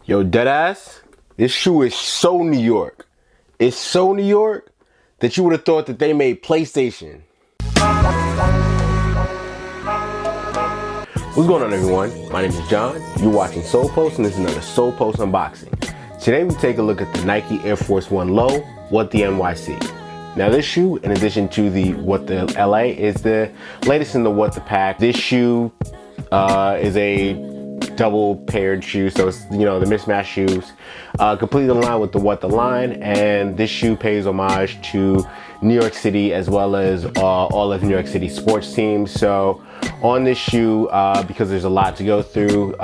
Yo, deadass, this shoe is so New York. It's so New York that you would have thought that they made PlayStation. What's going on, everyone? My name is John. You're watching Solepost, and this is another Solepost unboxing. Today we take a look at the Nike Air Force 1 Low, what the NYC. Now this shoe, in addition to the what the LA, is the latest in the what the pack. This shoe is a double paired shoe, so it's, you know, the mismatched shoes, completely in line with the what the line. And this shoe pays homage to New York City as well as all of New York City sports teams. So on this shoe, because there's a lot to go through,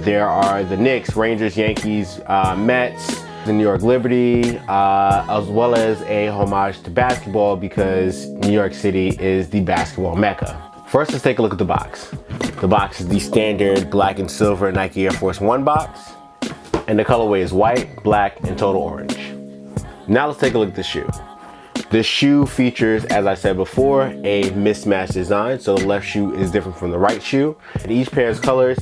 there are the Knicks, Rangers, Yankees, Mets, the New York Liberty, as well as a homage to basketball because New York City is the basketball mecca. First, let's take a look at the box. The box is the standard black and silver Nike Air Force 1 box, and the colorway is white, black, and total orange. Now let's take a look at the shoe. This shoe features, as I said before, a mismatched design, so the left shoe is different from the right shoe. And each pair's colors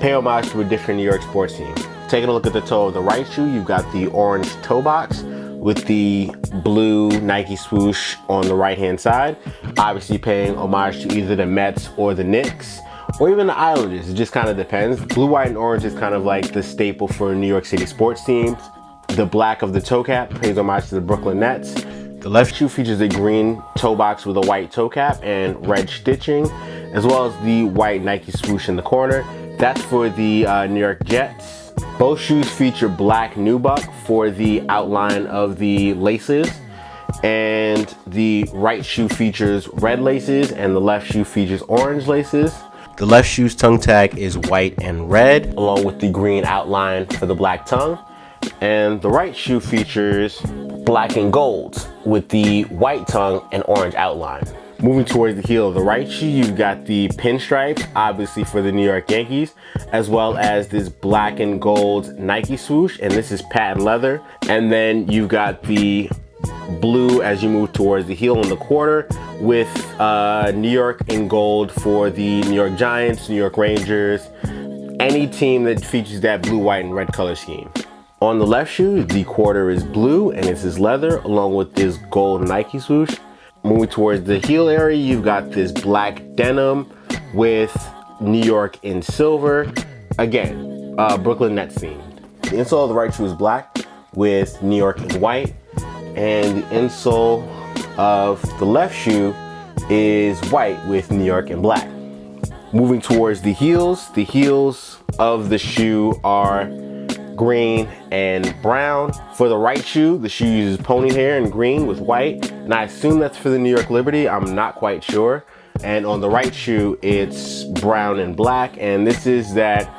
pay homage to a different New York sports team. Taking a look at the toe of the right shoe, you've got the orange toe box with the blue Nike swoosh on the right-hand side, obviously paying homage to either the Mets or the Knicks, or even the Islanders. It just kind of depends. Blue, white, and orange is kind of like the staple for New York City sports teams. The black of the toe cap pays homage to the Brooklyn Nets. The left shoe features a green toe box with a white toe cap and red stitching, as well as the white Nike swoosh in the corner. That's for the New York Jets. Both shoes feature black nubuck for the outline of the laces, and the right shoe features red laces and the left shoe features orange laces. The left shoe's tongue tag is white and red, along with the green outline for the black tongue. And the right shoe features black and gold with the white tongue and orange outline. Moving towards the heel of the right shoe, you've got the pinstripes, obviously for the New York Yankees, as well as this black and gold Nike swoosh, and this is patent leather. And then you've got the blue as you move towards the heel in the quarter with New York in gold for the New York Giants, New York Rangers, any team that features that blue, white, and red color scheme. On the left shoe, the quarter is blue and it's leather along with this gold Nike swoosh. Moving towards the heel area, you've got this black denim with New York in silver. Again, Brooklyn Nets themed. The insole of the right shoe is black with New York in white, and the insole of the left shoe is white with New York in black. Moving towards the heels of the shoe are green and brown. For the right shoe, the shoe uses pony hair in green with white, and I assume that's for the New York Liberty. I'm not quite sure. And on the right shoe, it's brown and black, and this is that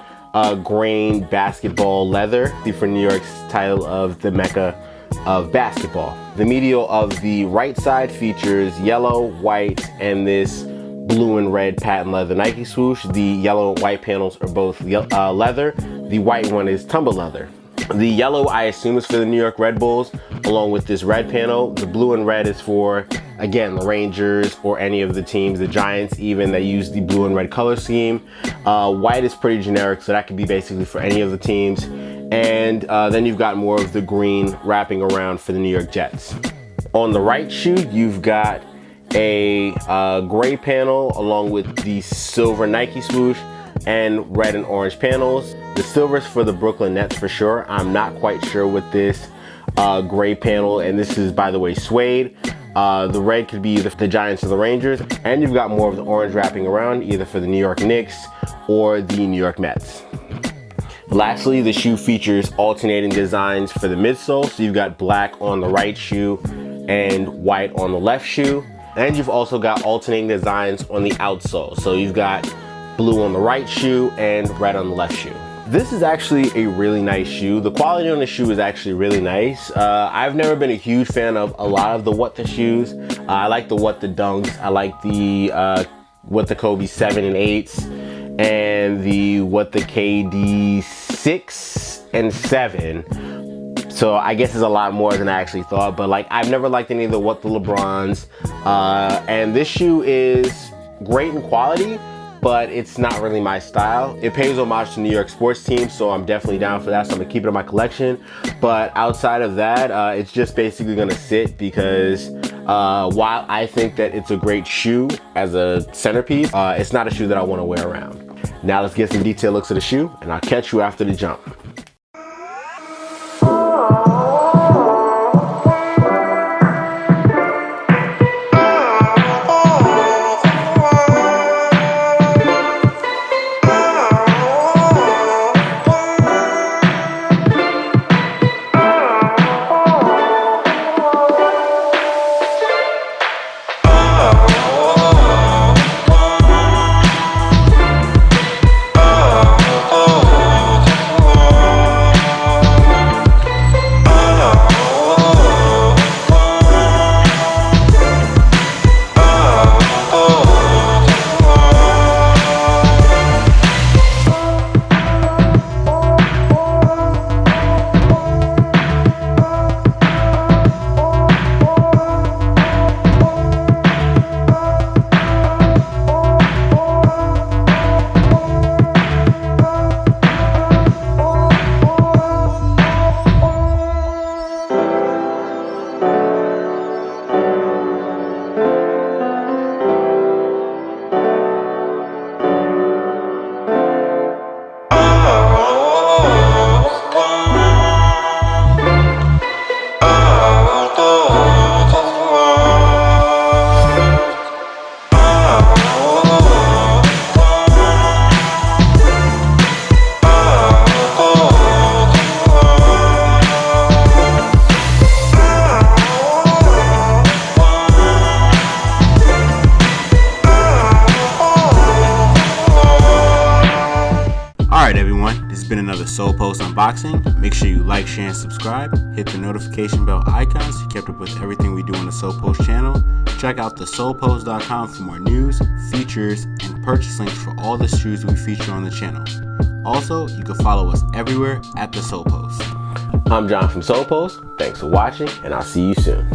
grain basketball leather for New York's title of the Mecca of basketball. The medial of the right side features yellow, white, and this blue and red patent leather Nike swoosh. The yellow and white panels are both leather. The white one is tumble leather. The yellow, I assume, is for the New York Red Bulls, along with this red panel. The blue and red is for, again, the Rangers or any of the teams, the Giants even, that use the blue and red color scheme. White is pretty generic, so that could be basically for any of the teams. And then you've got more of the green wrapping around for the New York Jets. On the right shoe, you've got a gray panel along with the silver Nike swoosh and red and orange panels. The silver's for the Brooklyn Nets for sure. I'm not quite sure with this gray panel, and this is, by the way, suede. The red could be the Giants or the Rangers, and you've got more of the orange wrapping around, either for the New York Knicks or the New York Mets. Lastly, the shoe features alternating designs for the midsole, so you've got black on the right shoe and white on the left shoe. And you've also got alternating designs on the outsole. So you've got blue on the right shoe and red on the left shoe. This is actually a really nice shoe. The quality on the shoe is actually really nice. I've never been a huge fan of a lot of the What The shoes. I like the What The Dunks. I like the What The Kobe 7 and 8s and the What The KD 6 and 7. So I guess it's a lot more than I actually thought, but like I've never liked any of the What The LeBrons. And this shoe is great in quality, but it's not really my style. It pays homage to New York sports teams, so I'm definitely down for that, so I'm gonna keep it in my collection. But outside of that, it's just basically gonna sit because while I think that it's a great shoe as a centerpiece, it's not a shoe that I wanna wear around. Now let's get some detailed looks of the shoe, and I'll catch you after the jump. Alright everyone, this has been another Solepost unboxing. Make sure you like, share, and subscribe. Hit the notification bell icon so you kept up with everything we do on the Solepost channel. Check out the Solepost.com for more news, features, and purchase links for all the shoes we feature on the channel. Also, you can follow us everywhere at the Solepost. I'm John from Solepost. Thanks for watching, and I'll see you soon.